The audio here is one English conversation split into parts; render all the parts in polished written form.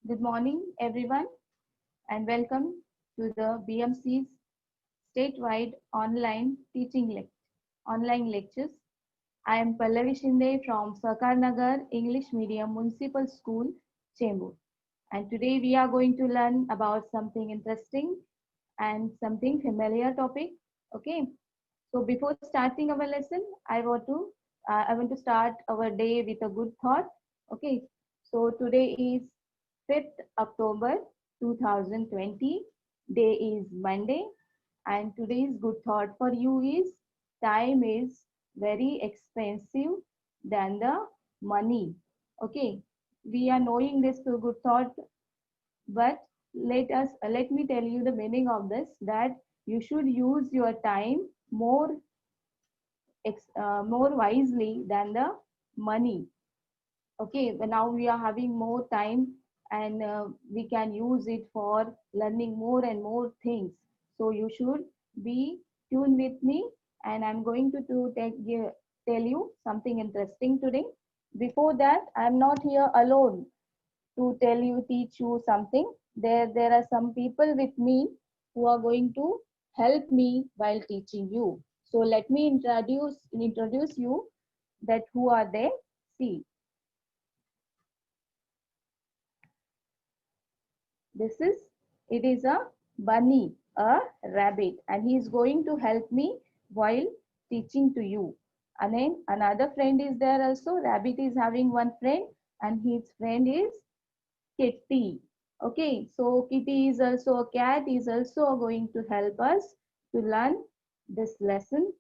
Good morning, everyone, and welcome to the BMC's statewide online lectures. I am Pallavi Shinde from Sarkar Nagar English Medium Municipal School, Chembur. And today we are going to learn about something interesting and something familiar topic. Okay. So before starting our lesson, I want to start our day with a good thought. Okay. So today is 5th October 2020. Day is Monday, and today's good thought for you is time is very expensive than the money. Okay. We are knowing this good thought, but let me tell you the meaning of this, that you should use your time more wisely than the money. Okay, but now we are having more time, and we can use it for learning more and more things. So you should be tuned with me, and I'm going to tell you something interesting today. Before that, I'm not here alone to teach you something. There are some people with me who are going to help me while teaching you. So let me introduce you that who are they. See, this is it is a bunny, a rabbit, and he is going to help me while teaching to you. And then another friend is there also. Rabbit is having one friend, and his friend is Kitty. Okay, so Kitty is also a cat, is also going to help us to learn this lesson.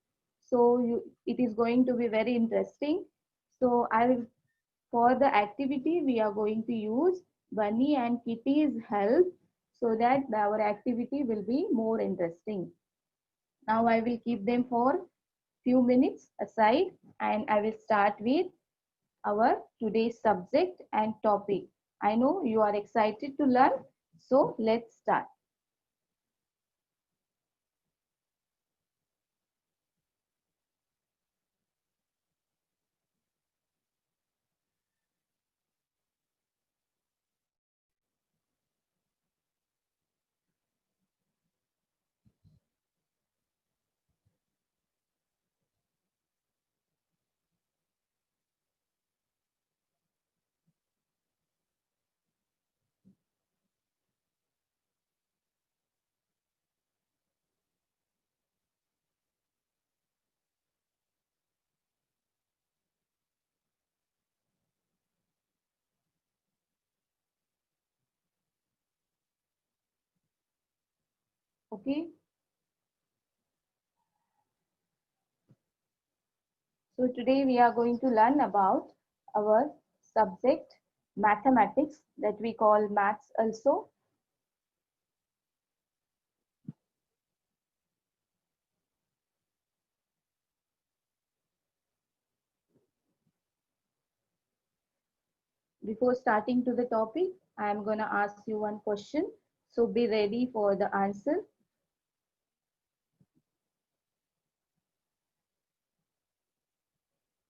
So it is going to be very interesting. So I will, for the activity, we are going to use Bunny and Kitty's help so that our activity will be more interesting. Now I will keep them for few minutes aside, and I will start with our today's subject and topic. I know you are excited to learn, so let's start. Okay, so today we are going to learn about our subject mathematics, that we call maths also. Before starting to the topic, I am going to ask you one question. So be ready for the answer.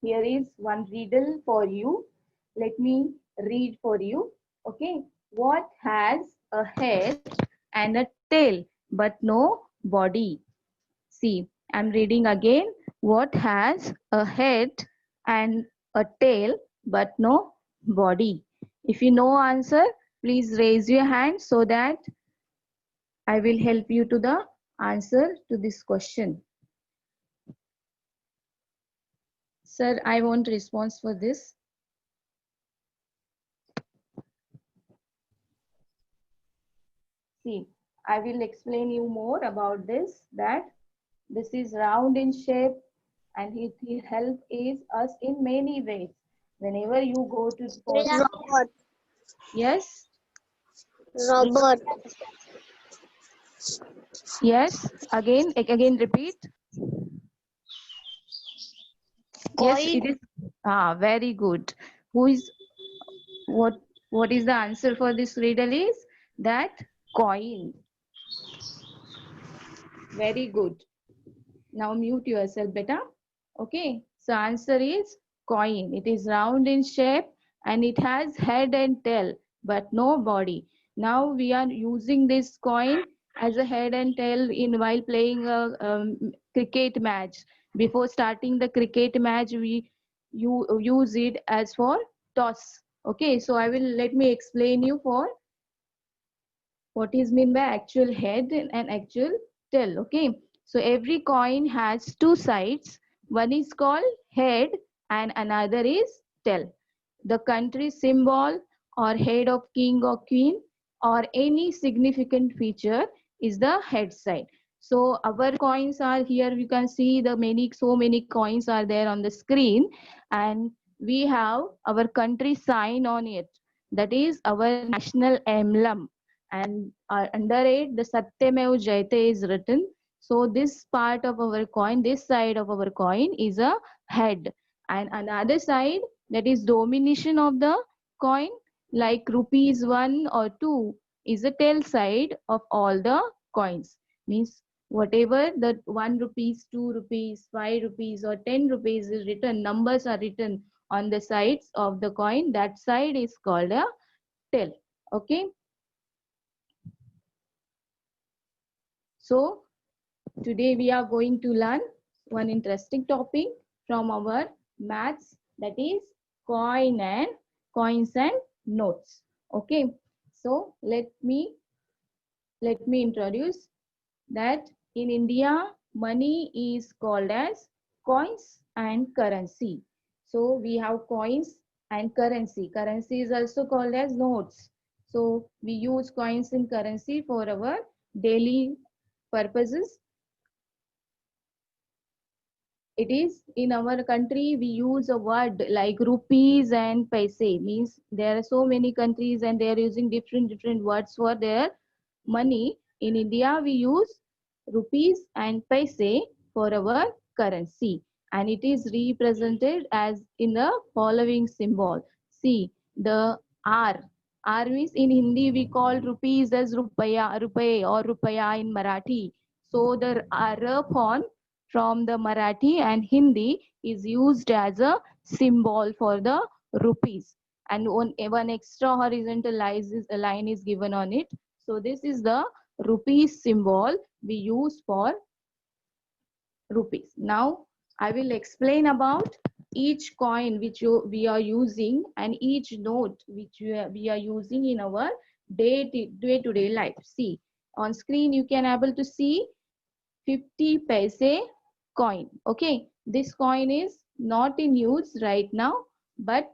Here is one riddle for you. Let me read for you. Okay. What has a head and a tail but no body? See, I'm reading again. What has a head and a tail but no body? If you know answer, please raise your hand so that I will help you to the answer to this question. Sir, I want response for this. See, I will explain you more about this, that this is round in shape, and it help is us in many ways. Whenever you go to the post, Robot. yes, Robot. yes, again repeat. Yes, Coin. it is. Ah, very good. Who is what? What is the answer for this riddle? Is that coin? Very good. Now mute yourself, beta. Okay. So answer is coin. It is round in shape and it has head and tail, but no body. Now we are using this coin as a head and tail in while playing a cricket match. Before starting the cricket match, you use it as for toss. Okay, so I will let me explain you for what is mean by actual head and actual tail. Okay, so every coin has two sides. One is called head and another is tail. The country symbol or head of king or queen or any significant feature is the head side. So our coins are here. You can see the so many coins are there on the screen, and we have our country sign on it. That is our national emblem, and under it the Satyamev Jayate is written. So this part of our coin, this side of our coin is a head, and another side, that is domination of the coin, like rupees 1 or 2, is the tail side of all the coins. Means whatever the 1 rupees, 2 rupees, 5 rupees or 10 rupees is written, numbers are written on the sides of the coin, that side is called a tail. Okay, so today we are going to learn one interesting topic from our maths, that is coins and notes. Okay, so let me introduce that in India money is called as coins and currency. So we have coins and currency. Currency is also called as notes. So we use coins and currency for our daily purposes. It is in our country we use a word like rupees and paise. Means there are so many countries and they are using different words for their money. In India we use rupees and paise for our currency, and it is represented as in the following symbol. See the R. R means in Hindi we call rupees as rupaya, rupaye or rupaya in Marathi. So the R font from the Marathi and Hindi is used as a symbol for the rupees, and one extra horizontal line is given on it. So this is the rupees symbol we use for rupees. Now I will explain about each coin which we are using and each note which we are using in our day-to-day life. See on screen you can able to see 50 paise coin. Okay, this coin is not in use right now, but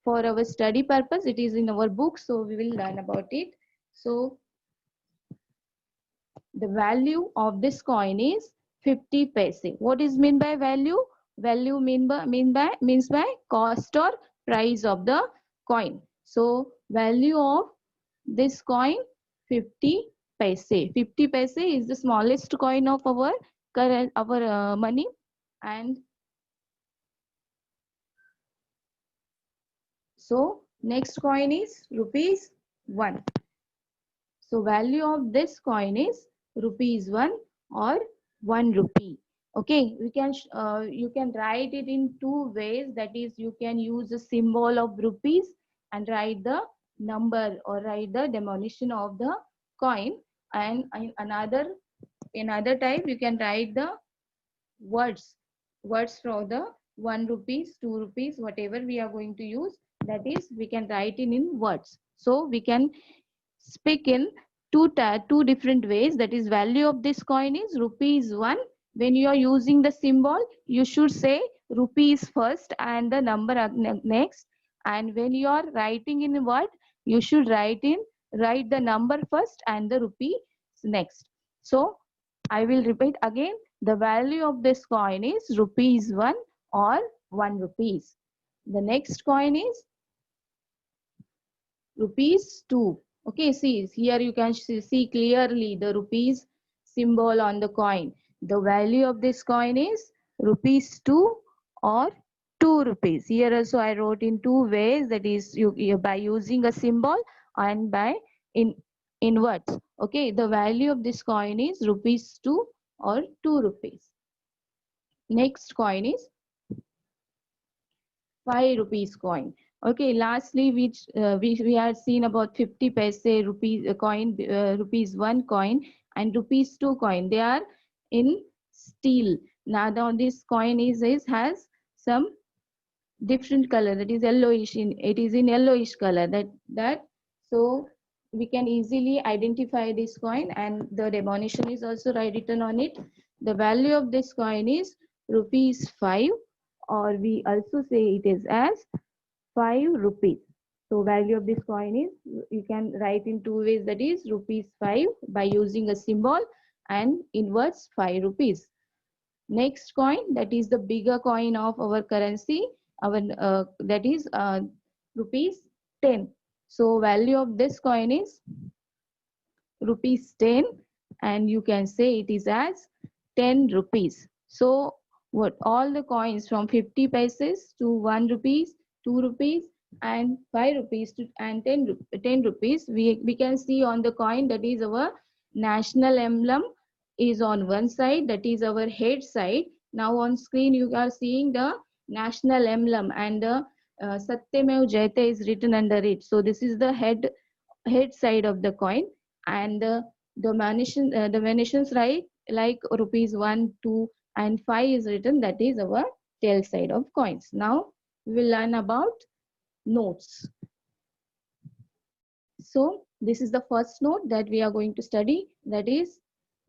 for our study purpose it is in our book, so we will learn about it. So the value of this coin is 50 paise. What is mean by value? Value means by cost or price of the coin. So value of this coin 50 paise. 50 paise is the smallest coin of our current money, and so next coin is rupees 1. So value of this coin is rupees 1 or 1 rupee. Okay, you can write it in two ways. That is, you can use the symbol of rupees and write the number or write the denomination of the coin. And in another type, you can write the words from the 1 rupees, 2 rupees, whatever we are going to use. That is, we can write it in words. So we can speak in two different ways. That is, value of this coin is rupees 1. When you are using the symbol, you should say rupees first and the number next. And when you are writing in a word, you should write the number first and the rupee next. So I will repeat again. The value of this coin is rupees 1 or 1 rupees. The next coin is rupees 2. Okay, see here you can see clearly the rupees symbol on the coin. The value of this coin is rupees 2 or 2 rupees. Here also I wrote in two ways, that is by using a symbol and by in words. Okay, the value of this coin is rupees 2 or 2 rupees. Next coin is 5 rupees coin. Okay, lastly, which we had seen about 50 paise rupees coin, rupees 1 coin and rupees 2 coin. They are in steel. Now this coin is has some different color, that is yellowish, in it is in yellowish color, that so we can easily identify this coin, and the denomination is also written on it. The value of this coin is rupees 5, or we also say it is as 5 rupees. So value of this coin is, you can write in two ways, that is rupees 5 by using a symbol and inverse 5 rupees. Next coin, that is the bigger coin of our currency, our that is rupees 10. So value of this coin is rupees 10, and you can say it is as 10 rupees. So what all the coins from 50 paise to 1 rupees, 2 rupees and 5 rupees to and 10 rupees, we can see on the coin, that is our national emblem is on one side, that is our head side. Now on screen you are seeing the national emblem, and the Satyamev Jayate is written under it. So this is the head side of the coin, and the Venetians right, like rupees 1, 2 and 5 is written, that is our tail side of coins. Now we will learn about notes. So this is the first note that we are going to study, that is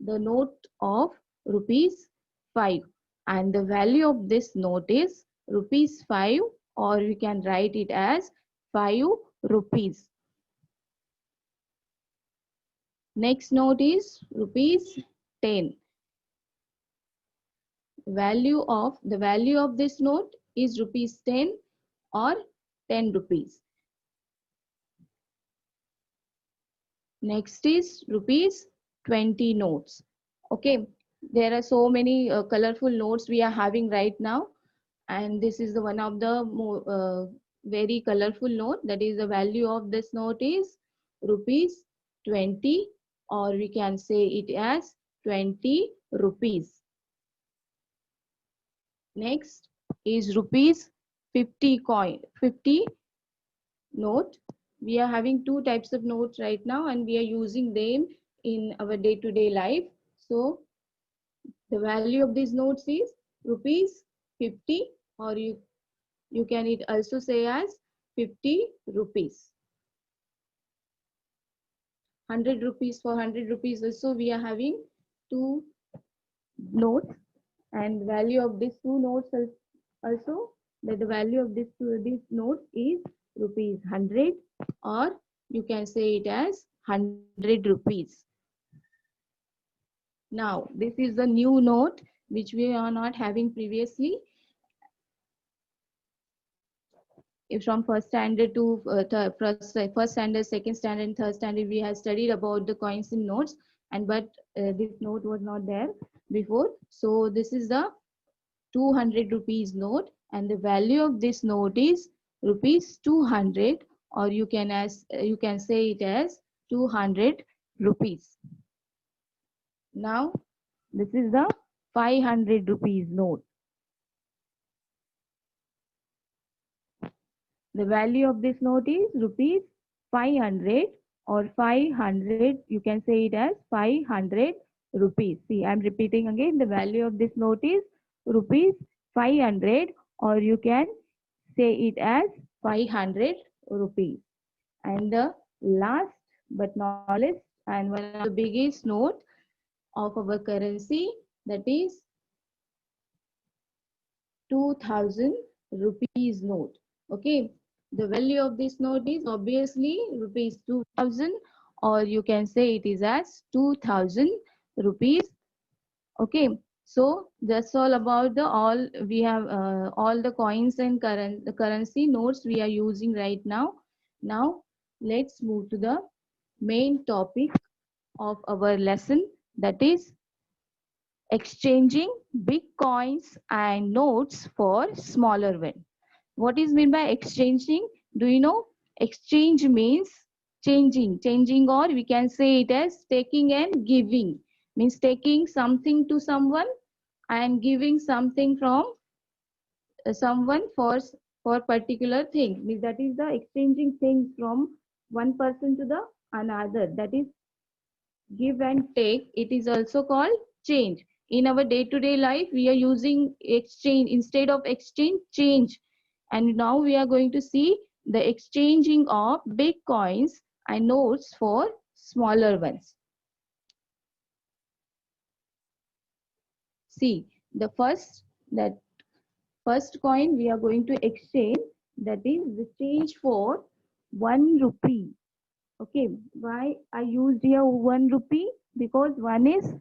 the note of rupees 5, and the value of this note is rupees 5, or we can write it as 5 rupees. Next note is rupees 10. The value of this note is rupees 10 or 10 rupees. Next is rupees 20 notes. Okay, there are so many colorful notes we are having right now, and this is the one of the very colorful note, that is the value of this note is rupees 20, or we can say it as 20 rupees. Next is rupees 50 note. We are having two types of notes right now, and we are using them in our day-to-day life. So the value of these notes is rupees 50, or you can it also say as 50 rupees. 100 rupees, for 100 rupees also we are having two notes, and value of these two notes also, that the value of this note is rupees 100, or you can say it as 100 rupees. Now this is the new note which we are not having previously. If from first standard to first standard, second standard and third standard, we have studied about the coins in notes, and but this note was not there before. So this is the 200 rupees note, and the value of this note is rupees 200, or you can say it as 200 rupees. Now this is the 500 rupees note. The value of this note is rupees 500, or 500, you can say it as 500 rupees. See, I'm repeating again, the value of this note is rupees 500, or you can say it as 500 rupees. And the last but not least, and one of the biggest note of our currency, that is 2000 rupees note. Okay, the value of this note is obviously rupees 2000, or you can say it is as 2000 rupees. Okay, so that's all about the all we have all the coins and currency notes we are using right now. Now let's move to the main topic of our lesson, that is exchanging big coins and notes for smaller ones. What is meant by exchanging? Do you know? Exchange means changing, or we can say it as taking and giving. Means taking something to someone and giving something from someone for particular thing. Means that is the exchanging things from one person to the another. That is give and take. It is also called change. In our day-to-day life, we are using exchange instead of exchange, change. And now we are going to see the exchanging of big coins and notes for smaller ones. See, the first coin we are going to exchange, that is the change for 1 rupee. Okay, why I used here 1 rupee? Because one is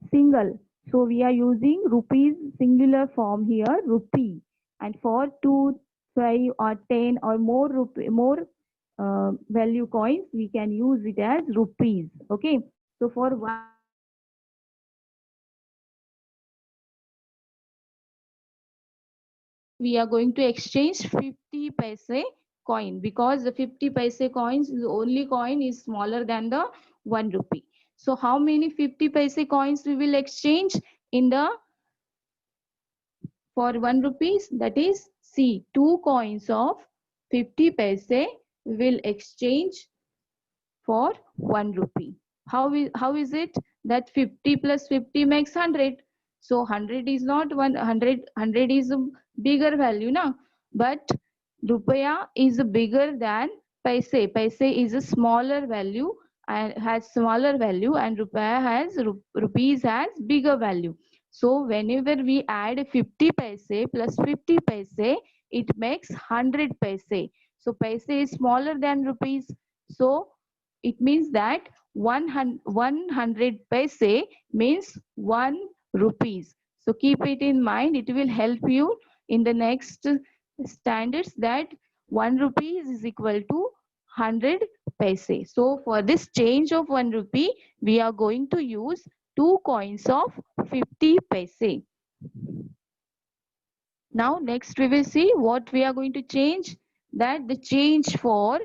single. So we are using rupees singular form here, rupee. And for 2, 5 or 10 or more value coins, we can use it as rupees. Okay. So for one, we are going to exchange 50 paise coin, because the 50 paise coins, the only coin is smaller than the 1 rupee. So how many 50 paise coins we will exchange in the for 1 rupees? That is, see, 2 coins of 50 paise we will exchange for 1 rupee. How is it that 50 plus 50 makes 100? So 100 is not 100, 100 is a bigger value, na? But rupaya is bigger than paise. Paise is a smaller value and has smaller value, and rupaya has rupees has bigger value. So whenever we add 50 paise plus 50 paise, it makes 100 paise. So paise is smaller than rupees. So it means that 100 paise means 1 rupees. So keep it in mind. It will help you in the next standards that 1 rupees is equal to 100 paise. So for this change of 1 rupee, we are going to use 2 coins of 50 paise. Now next we will see what we are going to change, that the change for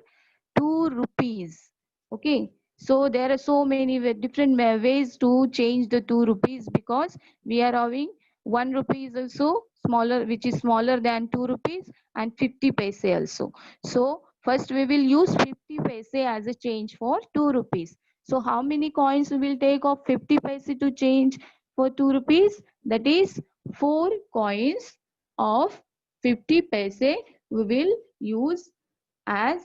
2 rupees. Okay, so there are so many different ways to change the 2 rupees, because we are having 1 rupee is also smaller, which is smaller than 2 rupees, and 50 paise also. So first we will use 50 paise as a change for 2 rupees. So how many coins we will take of 50 paise to change for 2 rupees? That is 4 coins of 50 paise we will use as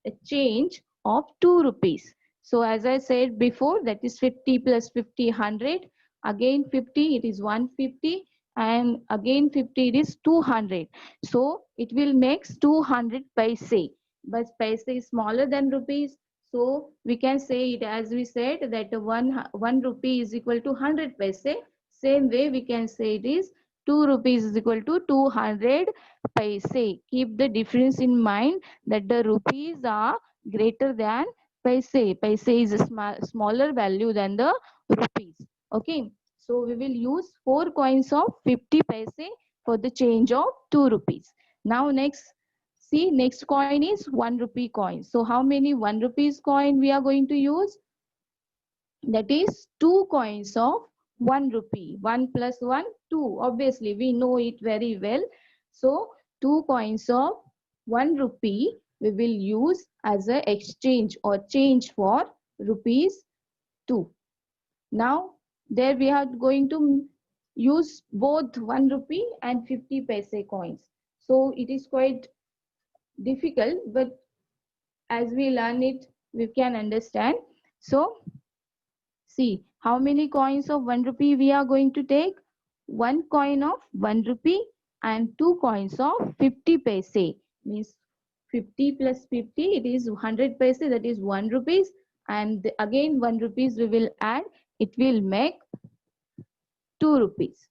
a change of 2 rupees. So as I said before, that is 50 plus 50, 100. Again 50, it is 150. And again 50, it is 200. So it will make 200 paise. But paise is smaller than rupees. So we can say it as we said that 1 rupee is equal to 100 paise. Same way we can say it is 2 rupees is equal to 200 paise. Keep the difference in mind that the rupees are greater than paise. Paise is a smaller value than the rupees. Okay. So we will use 4 coins of 50 paise for the change of 2 rupees. Now next, see, next coin is 1 rupee coin. So how many 1 rupees coin we are going to use? That is 2 coins of 1 rupee. 1 plus 1, 2. Obviously, we know it very well. So 2 coins of 1 rupee we will use as a exchange or change for rupees 2. Now, there we are going to use both 1 rupee and 50 paise coins. So it is quite difficult, but as we learn it, we can understand. So see, how many coins of 1 rupee we are going to take? 1 coin of 1 rupee and 2 coins of 50 paise. Means 50 plus 50, it is 100 paise, that is 1 rupees. And again 1 rupees we will add, it will make 2 rupees.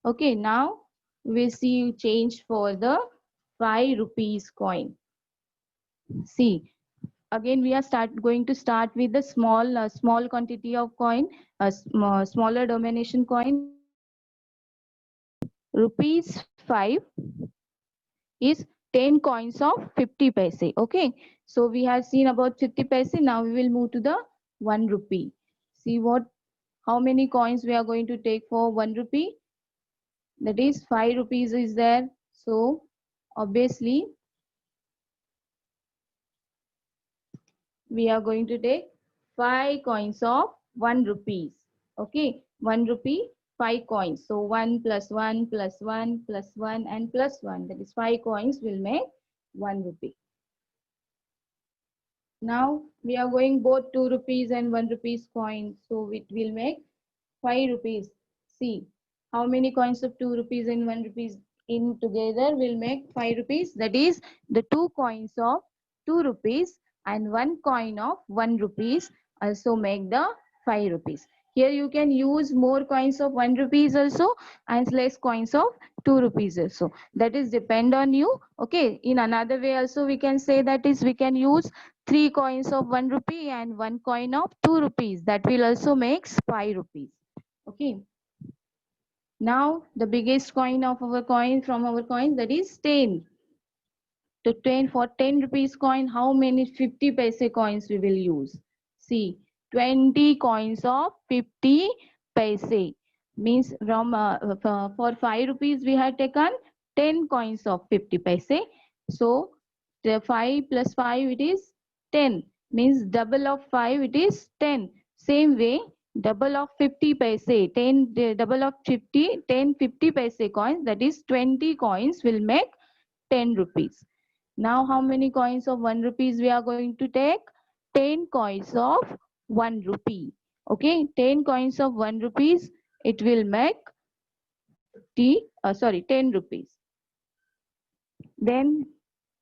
Okay, now we see change for the 5 rupees coin. See, again we are going to start with the small quantity of coin, a smaller denomination coin. Rupees 5 is 10 coins of 50 paise. Okay, so we have seen about 50 paise. Now we will move to the 1 rupee. See how many coins we are going to take for 1 rupee. That is 5 rupees is there. So obviously we are going to take 5 coins of 1 rupees. Okay, 1 rupee, 5 coins. So 1 plus 1 plus 1 plus 1 and plus 1. That is 5 coins will make 1 rupee. Now we are going both 2 rupees and 1 rupees coin. So it will make 5 rupees. See how many coins of 2 rupees and 1 rupees in together will make 5 rupees. That is the 2 coins of 2 rupees and 1 coin of 1 rupees also make the 5 rupees. Here you can use more coins of 1 rupees also and less coins of 2 rupees also. That is depend on you. Okay. In another way also we can say that is we can use 3 coins of 1 rupee and 1 coin of 2 rupees. That will also makes 5 rupees. Okay. Now the biggest coin of our coin from our coin, that is 10. To 10 for 10 rupees coin, how many 50 paise coins we will use? See, 20 coins of 50 paise. Means from for 5 rupees we have taken 10 coins of 50 paise. So the 5 plus 5 it is 10. Means double of 5 it is 10. Same way, double of 50 paise, 10, double of 50, 10 50 paise coins, that is 20 coins will make 10 rupees. Now how many coins of 1 rupees we are going to take? 10 coins of 1 rupee. Okay, 10 coins of 1 rupees, it will make 10 rupees. Then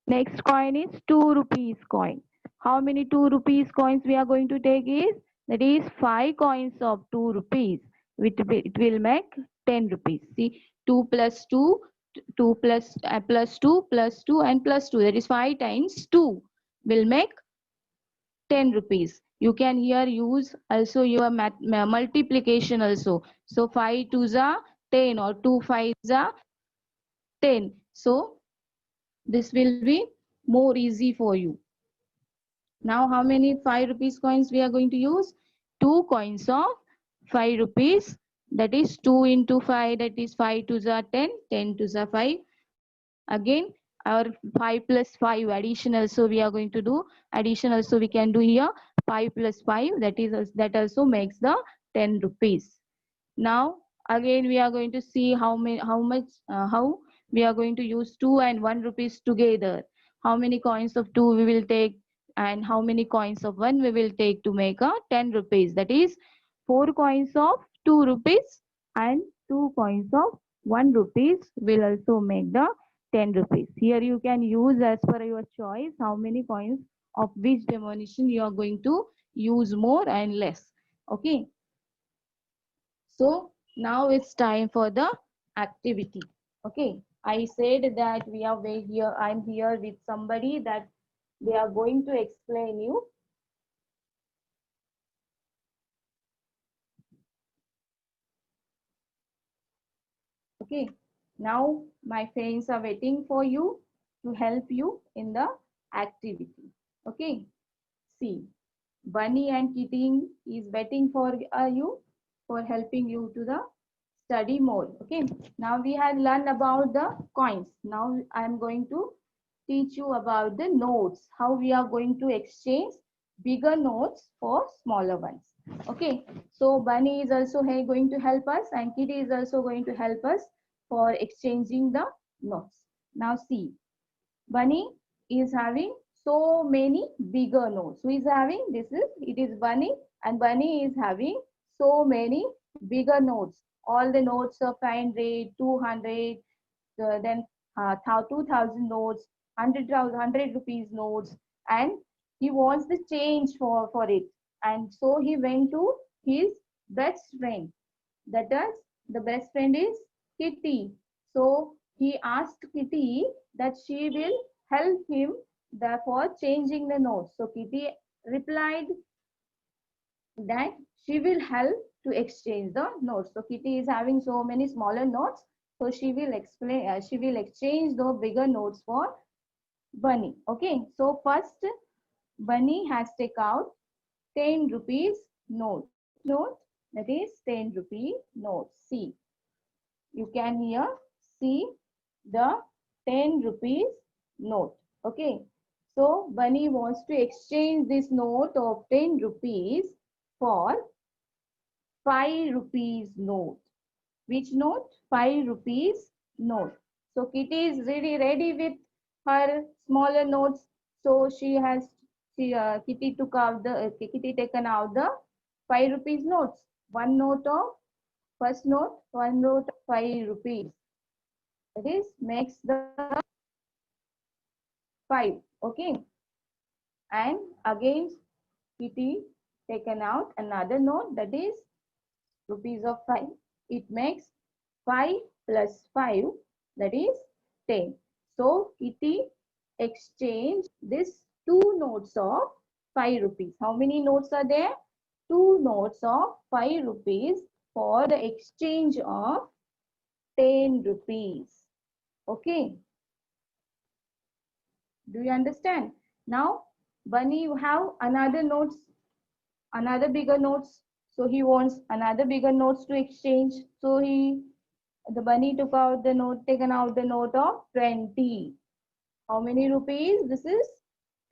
next coin is 2 rupees coin. How many 2 rupees coins we are going to take is? That is 5 coins of 2 rupees. It will make 10 rupees. See, 2 plus 2, 2 plus, plus 2 plus 2 and plus 2. That is 5 times 2 will make 10 rupees. You can here use also your multiplication also. So 5 2s are 10 or 2 5s are 10. So this will be more easy for you. Now how many 5 rupees coins we are going to use? 2 coins of 5 rupees. That is 2 into 5, that is 5 to the 10, 10 to the 5. Again our 5 plus 5 addition also we are going to do. Addition also we can do here. 5 plus 5, that also makes the 10 rupees. Now again we are going to see how we are going to use 2 and 1 rupees together. How many coins of 2 we will take and how many coins of 1 we will take to make a 10 rupees. That is 4 coins of 2 rupees and 2 coins of 1 rupees will also make the 10 rupees. Here you can use as per your choice how many coins of which denomination you are going to use more and less. Okay. So now it's time for the activity. Okay, I said that we are here. I'm here with somebody that they are going to explain you. Okay, now my friends are waiting for you to help you in the activity. Okay, see, Bunny and Kitty is waiting for you for helping you to the study more. Okay, now we have learned about the coins. Now I am going to teach you about the notes, how we are going to exchange bigger notes for smaller ones. Okay, so Bunny is also going to help us and Kitty is also going to help us for exchanging the notes. Now see, Bunny is having so many bigger notes. Who is having? It is Bunny, and Bunny is having so many bigger notes. All the notes of 500, 200, then 2000 notes, 100 rupees notes, and he wants the change for it. And so he went to his best friend. That is, the best friend is Kitty. So he asked Kitty that she will help him for changing the notes. So Kitty replied that she will help to exchange the notes. So Kitty is having so many smaller notes. So she will exchange the bigger notes for Bunny. Okay. So first Bunny has take out 10 rupees note. Note, that is 10 rupee note. See, you can here see the 10 rupees note. Okay. So Bunny wants to exchange this note of 10 rupees for 5 rupees note. Which note? 5 rupees note. So Kitty is really ready with her smaller notes. So Kitty took out Kitty taken out the 5 rupees notes. One note of first note, one note of 5 rupees. That is makes the 5. Okay. And again Kitty taken out another note, that is rupees of 5. It makes 5 plus 5, that is 10. So Kitty exchanged this two notes of 5 rupees. How many notes are there? Two notes of 5 rupees for the exchange of 10 rupees. Okay. Do you understand? Now, Bunny, you have another notes, another bigger notes. So he wants another bigger notes to exchange. So the Bunny took out the note, taken out the note of 20. How many rupees? This is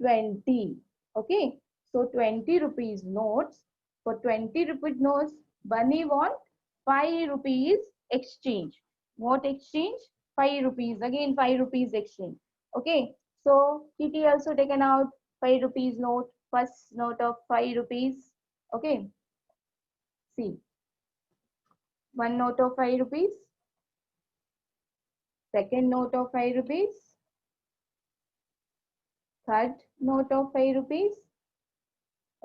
20. Okay. So 20 rupees notes. For 20 rupees notes, Bunny want 5 rupees exchange. What exchange? 5 rupees. Again 5 rupees exchange. Okay. So Kitty also taken out 5 rupees note. First note of 5 rupees. Okay. See. One note of 5 rupees. Second note of 5 rupees. Third note of 5 rupees.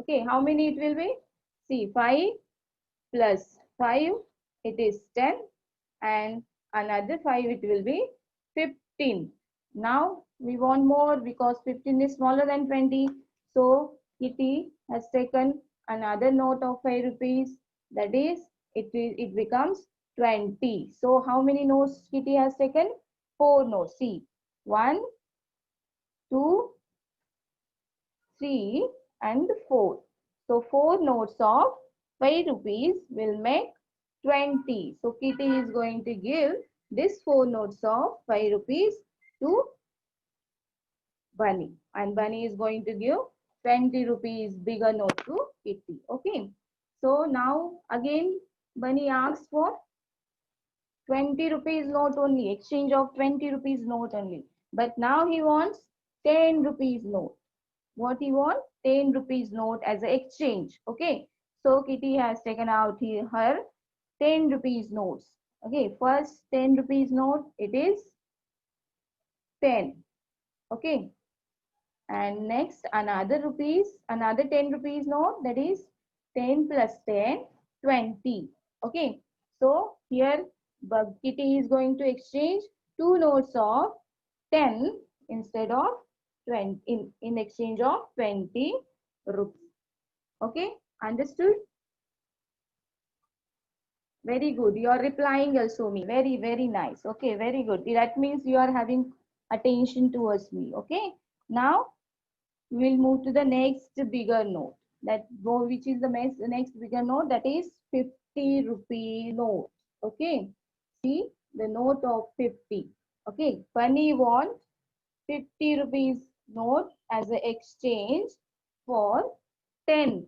Okay, how many it will be? See, 5 plus 5, it is 10. And another 5, it will be 15. Now, we want more because 15 is smaller than 20. So, Kitty has taken another note of 5 rupees. That is, it becomes 20. So, how many notes Kitty has taken? 4 notes. See, 1, 2, 3 and 4. So 4 notes of 5 rupees will make 20. So Kitty is going to give this 4 notes of 5 rupees to Bunny. And Bunny is going to give 20 rupees bigger note to Kitty. Okay. So now again Bunny asks for 20 rupees note only. Exchange of 20 rupees note only. But now he wants 10 rupees note. What he want? 10 rupees note as an exchange. Okay. So Kitty has taken out her 10 rupees notes. Okay. First 10 rupees note, it is 10. Okay. And next another 10 rupees note, that is 10 plus 10, 20. Okay. So here Kitty is going to exchange two notes of 10 instead of 20 in exchange of 20 rupees. Okay, understood? Very good. You are replying also me. Very, very nice. Okay, very good. That means you are having attention towards me. Okay. Now we'll move to the next bigger note. Which is the next bigger note, that is 50 rupee note. Okay. See the note of 50. Okay. Bunny wants 50 rupees note as an exchange for 10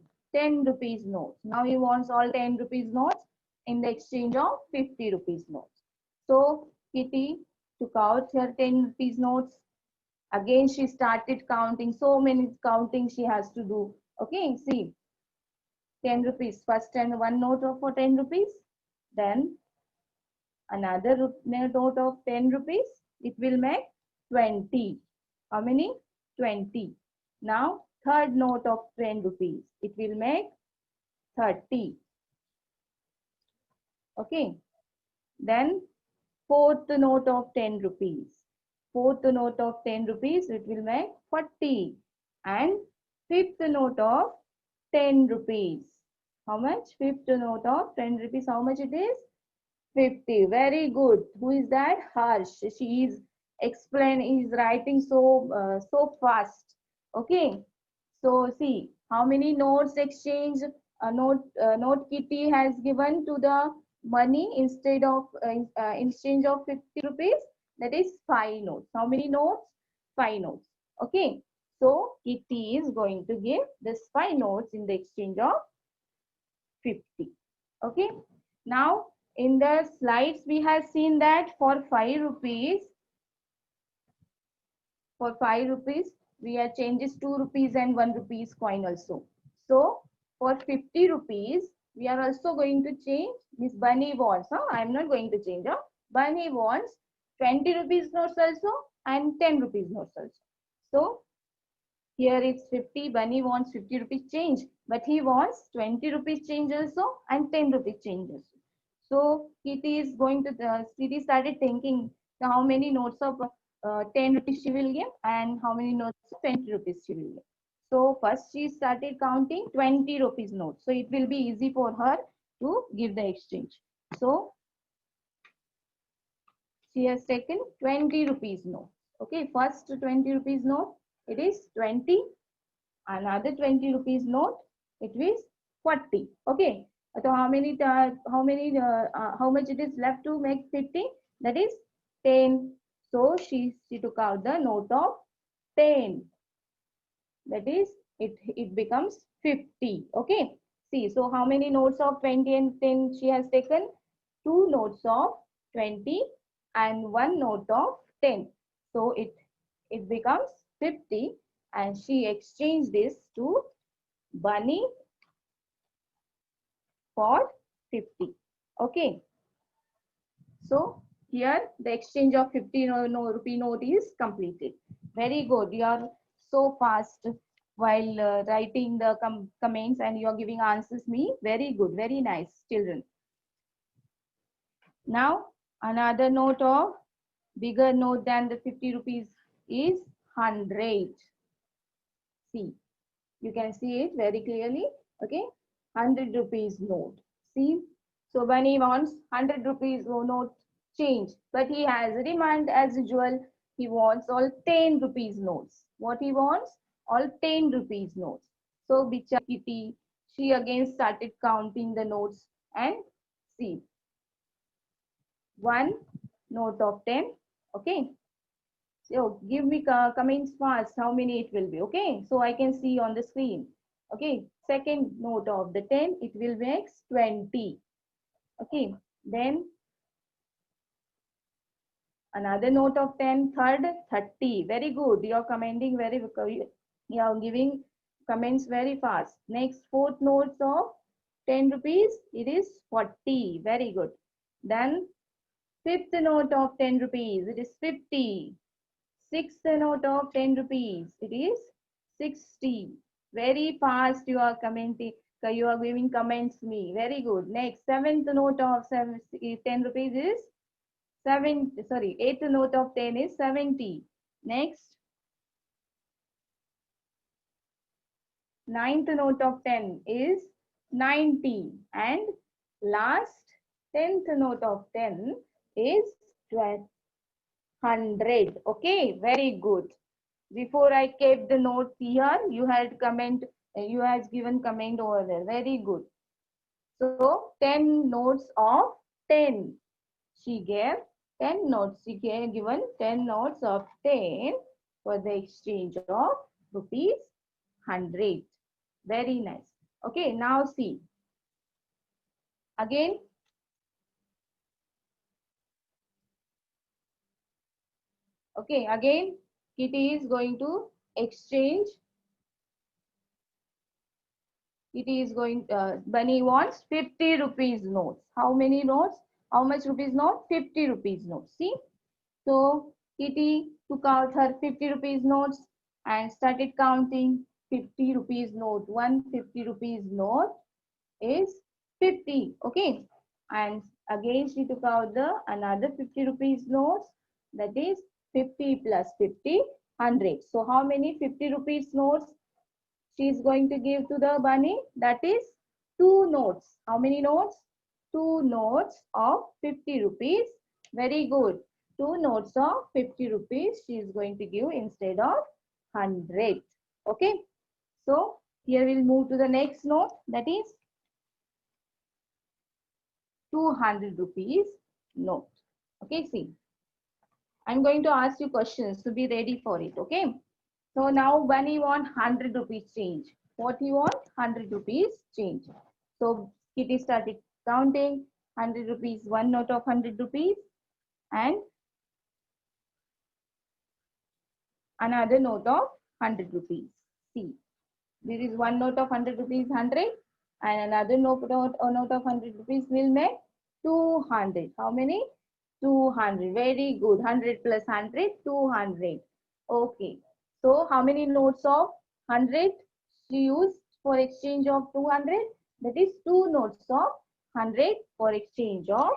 rupees notes. Now he wants all 10 rupees notes in the exchange of 50 rupees notes. So Kitty took out her 10 rupees notes. Again she started counting. So many counting she has to do. Okay, see 10 rupees. First and one note for 10 rupees. Then another note of 10 rupees. It will make 20. How many? 20. Now third note of 10 rupees. It will make 30. Okay. Then fourth note of 10 rupees. Fourth note of 10 rupees, it will make 40. And fifth note of 10 rupees. How much? Fifth note of 10 rupees. How much it is? 50. Very good. Who is that? Harsh. She is writing so fast. Okay. So see how many notes exchange. Note Kitty has given to the money instead of exchange of 50 rupees. That is 5 notes. How many notes? 5 notes. Okay. So Kitty is going to give this 5 notes in the exchange of 50. Okay. Now in the slides we have seen that for 5 rupees, we have changes 2 rupees and 1 rupees coin also. So for 50 rupees we are also going to change this Bunny wants. I am not going to change. Bunny wants 20 rupees notes also and 10 rupees notes also. So here it's 50. Bunny wants 50 rupees change, but he wants 20 rupees change also and 10 rupees change also. So Kitty started thinking how many notes of 10 rupees she will give and how many notes of 20 rupees she will give. So first she started counting 20 rupees notes. So it will be easy for her to give the exchange. So she has taken 20 rupees note. Okay, first 20 rupees note, it is 20. Another 20 rupees note, it is 40. Okay, so how much it is left to make 50? That is 10. So she took out the note of 10. That is, it becomes 50. Okay, see, so how many notes of 20 and 10 she has taken? 2 notes of 20 and 1 note of 10. So it becomes 50, and she exchanged this to Bunny for 50. Okay. So here the exchange of 50 rupee note is completed. Very good. You are so fast while writing the comments, and you are giving answers me. Very good. Very nice, children. Now another note of bigger note than the 50 rupees is 100. See, you can see it very clearly. Okay, 100 rupees note. See, so Bunny wants 100 rupees note change, but he has a demand as usual. He wants all 10 rupees notes. What he wants? All 10 rupees notes. So Bicha Kitty, she again started counting the notes, and see, one note of 10. Okay, so give me comments fast how many it will be. Okay, so I can see on the screen. Okay, second note of the 10, it will make 20. Okay, then another note of 10, third 30. Very good. You are commenting you are giving comments very fast. Next, fourth notes of 10 rupees, it is 40. Very good. Then fifth note of 10 rupees, it is 50. Sixth note of 10 rupees, it is 60. Very fast you are commenting, you are giving comments me. Very good. Next, seventh note of 10 rupees is 70. Sorry, eighth note of 10 is 70. Next, ninth note of 10 is 90. And last, 10th note of 10 is 100. Okay, very good. Before I kept the note here, you had given comment over there. Very good. So 10 notes of 10. She gave 10 notes. She gave given 10 notes of 10 for the exchange of rupees 100. Very nice. Okay, now see. Again, okay, again, Kitty is going to exchange. Bunny wants 50 rupees notes. How many notes? How much rupees note? 50 rupees notes. See? So Kitty took out her 50 rupees notes and started counting 50 rupees note. 150 rupees note is 50. Okay. And again she took out another 50 rupees notes. That is 50 plus 50, 100. So how many 50 rupees notes she is going to give to the Bunny? That is 2 notes. How many notes? 2 notes of 50 rupees. Very good. 2 notes of 50 rupees she is going to give instead of 100. Okay. So here we'll move to the next note, that is 200 rupees note. Okay, see. I'm going to ask you questions, so be ready for it, okay? So now Bunny want 100 rupees change. What he want? 100 rupees change. So Kitty started counting 100 rupees, one note of 100 rupees, and another note of 100 rupees. See, this is one note of 100 rupees, 100, and another note of 100 rupees will make 200. How many? 200. Very good. 100 plus 100, 200. Okay. So how many notes of 100 she used for exchange of 200? That is two notes of 100 for exchange of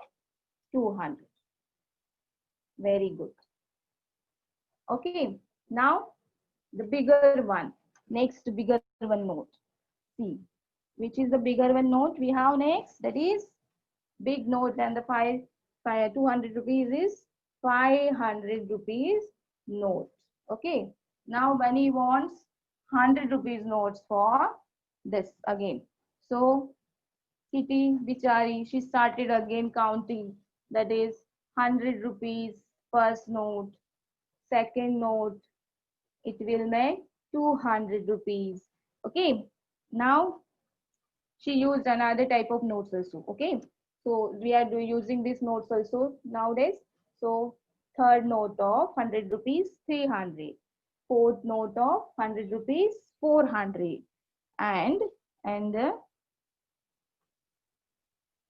200. Very good. Okay. Now the bigger one. Next bigger one note. See, which is the bigger one note we have next? That is big note, and the 200 rupees is 500 rupees note. Okay. Now Bunny wants 100 rupees notes for this again. So Kitty Bichari, she started again counting. That is 100 rupees first note, second note, it will make 200 rupees. Okay. Now she used another type of notes also. Okay. So we are using these notes also nowadays. So third note of 100 rupees, 300. Fourth note of 100 rupees, 400. And the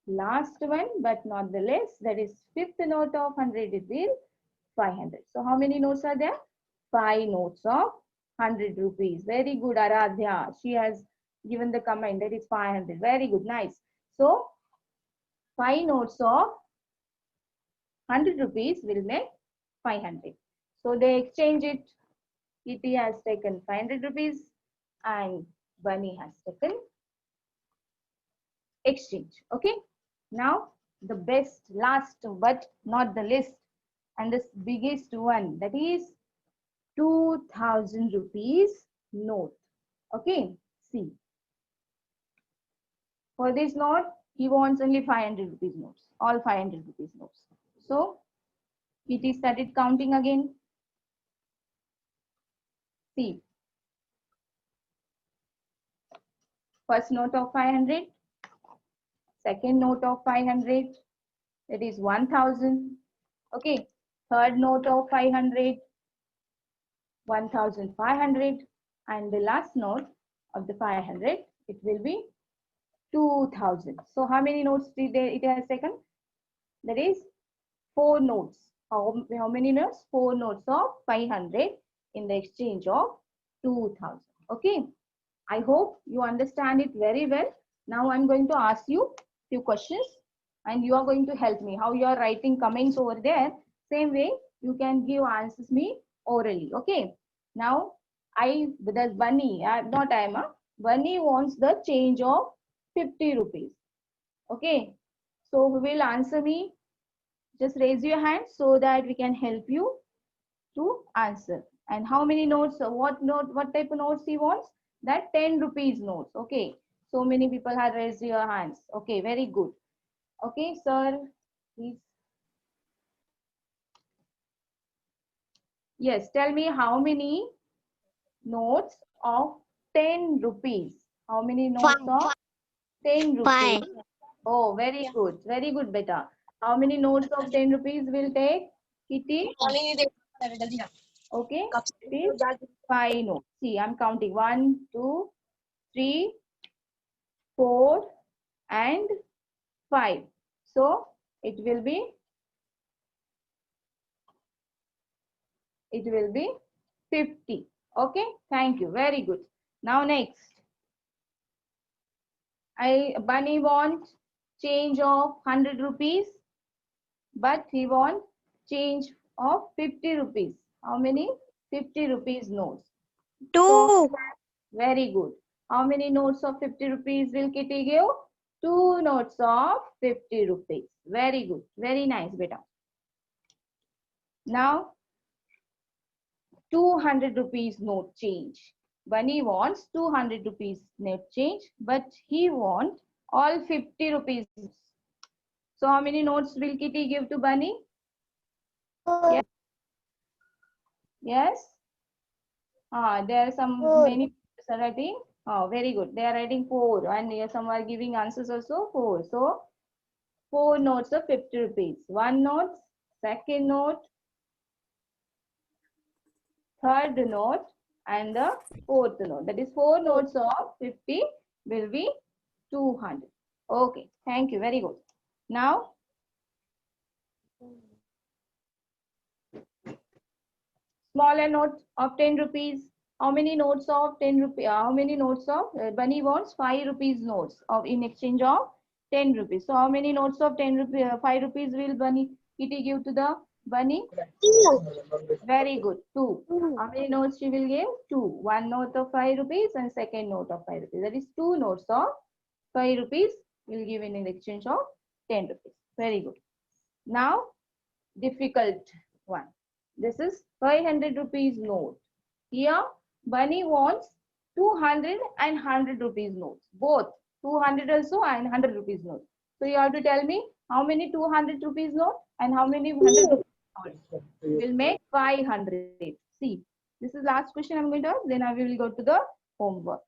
last one, but not the least, that is fifth note of 100 rupees, 500. So how many notes are there? 5 notes of 100 rupees. Very good, Aradhya. She has given the comment that is 500. Very good, nice. So 5 notes of 100 rupees will make 500. So they exchange it. Kitty has taken 500 rupees and Bunny has taken exchange. Okay. Now the best, last but not the least, and the biggest one, that is 2000 rupees note. Okay. See, for this note, he wants only 500 rupees notes, all 500 rupees notes. So Kitty started counting again. See, first note of 500, second note of 500, that is 1000. Okay, third note of 500, 1500, and the last note of the 500, it will be 2000. So how many notes it has taken? That is 4 notes. How many notes? 4 notes of 500 in the exchange of 2000. Okay. I hope you understand it very well. Now I'm going to ask you few questions and you are going to help me. How you are writing comments over there, same way you can give answers me orally. Okay. Now there's Bunny, not Emma. Bunny wants the change of 50 rupees. Okay. So who will answer me? Just raise your hand so that we can help you to answer. And how many notes, what type of notes he wants? That 10 rupees notes. Okay. So many people have raised your hands. Okay, very good. Okay, sir, please. Yes, tell me how many notes of 10 rupees. How many notes of 10 rupees? 5. Oh, very good. Very good, beta. How many notes of 10 rupees will take, Kitty? Okay, it is 5 notes. See, I'm counting 1, 2, 3, 4, and 5. So it will be 50. Okay, thank you. Very good. Now next, Bunny want change of 100 rupees, but he want change of 50 rupees. How many? 50 rupees notes. 2. So very good. How many notes of 50 rupees will Kitty give? 2 notes of 50 rupees. Very good. Very nice, beta. Now 200 rupees note change. Bunny wants 200 rupees note change, but he wants all 50 rupees. So how many notes will Kitty give to Bunny? Yes. Yes. There are some Four. many people are writing. Oh, very good. They are writing 4, and here some are giving answers also 4. So 4 notes of 50 rupees. One note, second note, third note, and the fourth note. That is 4 notes of 50 will be 200. Okay, thank you. Very good. Now, smaller note of 10 rupees. How many notes of 10 rupees? How many notes of Bunny wants 5 rupees notes of in exchange of 10 rupees. So how many notes of 10 rupees, 5 rupees will Bunny Kitty give to the Bunny? Two. Very good. 2. Two. How many notes she will give? 2. One note of 5 rupees and second note of 5 rupees. That is 2 notes of 5 rupees will give in exchange of 10 rupees. Very good. Now, difficult one. This is 500 rupees note. Here, Bunny wants 200 and 100 rupees notes. Both 200 also and 100 rupees note. So you have to tell me how many 200 rupees note and how many 100 rupees note. We'll make 500. See, this is last question I'm going to ask. Then I will go to the homework.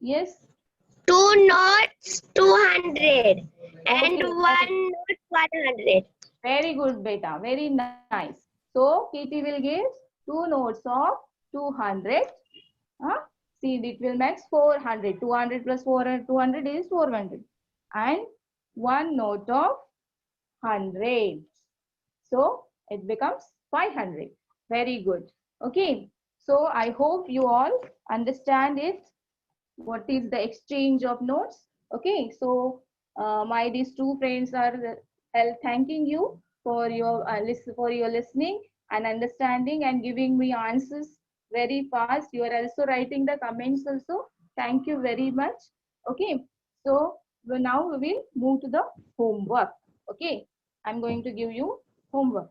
Yes. Two notes, 200. And Okay. one note, 100. Very good, beta. Very nice. So, Kitty will give 2 notes of 200. See, it will make 400. 200 plus 400, 200 is 400. And 1 note of 100. So, it becomes 500. Very good. Okay. So, I hope you all understand it. What is the exchange of notes? Okay. So, my these two friends are thanking you for your listening and understanding and giving me answers very fast. You are also writing the comments also. Thank you very much. Okay. So now we will move to the homework. Okay. I'm going to give you homework.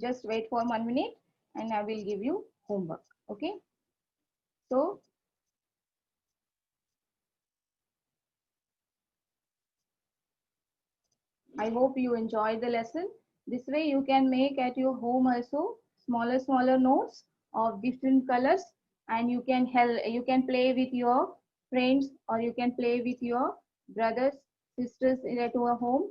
Just wait for 1 minute and I will give you homework. Okay. So I hope you enjoy the lesson. This way you can make at your home also smaller notes of different colors, and you can play with your friends or you can play with your brothers, sisters at your home.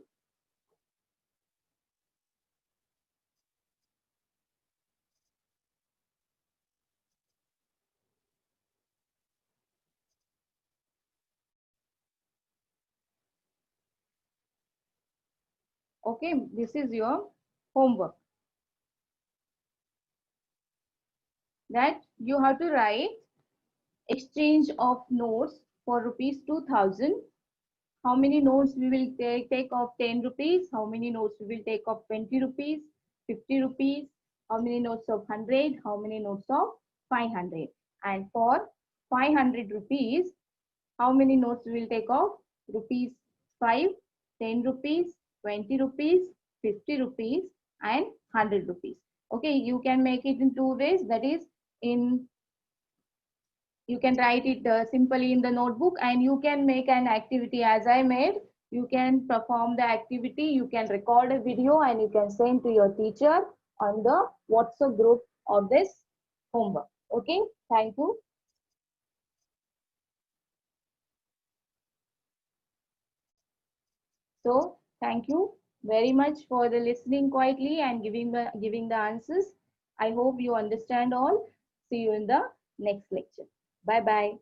Okay, this is your homework that you have to write exchange of notes for rupees 2000. How many notes we will take of 10 rupees, how many notes we will take of 20 rupees, 50 rupees, how many notes of 100, how many notes of 500. And for 500 rupees, how many notes we will take of rupees 5, 10 rupees, 20 rupees, 50 rupees, and 100 rupees. Okay, you can make it in 2 ways. That is, in you can write it simply in the notebook, and you can make an activity as I made. You can perform the activity, you can record a video, and you can send to your teacher on the WhatsApp group of this homework. Okay, thank you. So thank you very much for the listening quietly and giving the answers. I hope you understand all. See you in the next lecture. Bye bye.